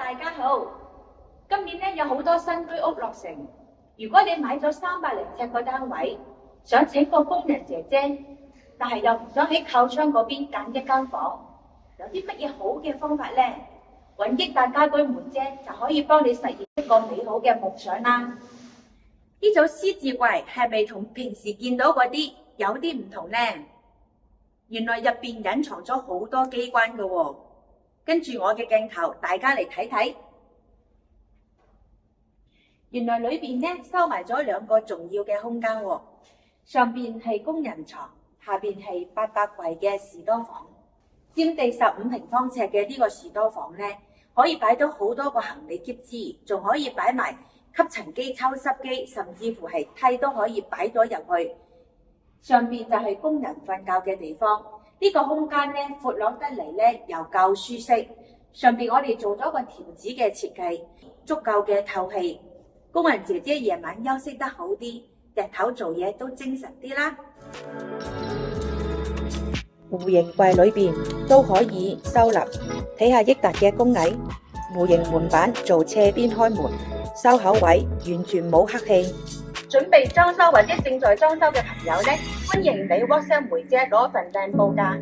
大家好。今年咧有好多新居屋落成，如果你買咗300尺個單位，想請個工人姐姐，但係又唔想喺靠窗嗰邊揀一間房，有啲乜嘢好嘅方法呢？揾益達家居梅姐就可以幫你實現一個美好嘅夢想啦。呢組獅子櫃係咪同平時見到嗰啲有啲唔同呢？原來入邊隱藏咗好多機關㗎喎。跟住我嘅鏡頭，大家嚟睇睇。原來裏邊咧收埋咗2個重要嘅空間喎。上邊係工人床，下邊係800櫃嘅士多房。佔地15平方尺嘅呢個士多房咧，可以擺到好多個行李篋支，仲可以擺埋吸塵機、抽濕機，甚至乎係梯都可以擺咗入去。上邊就係工人瞓覺嘅地方。呢個空間咧闊朗得嚟咧又夠舒適，上邊我哋做咗個條子嘅設計，足夠嘅透氣，工人姐姐夜晚休息得好啲，日頭做嘢都精神啲啦。弧形櫃裏邊都可以收納，睇下益達嘅工藝，弧形門板做斜邊開門，收口位完全冇黑氣。準備裝修或者正在裝修嘅朋友呢，歡迎你 WhatsApp 梅姐攞份靚報價。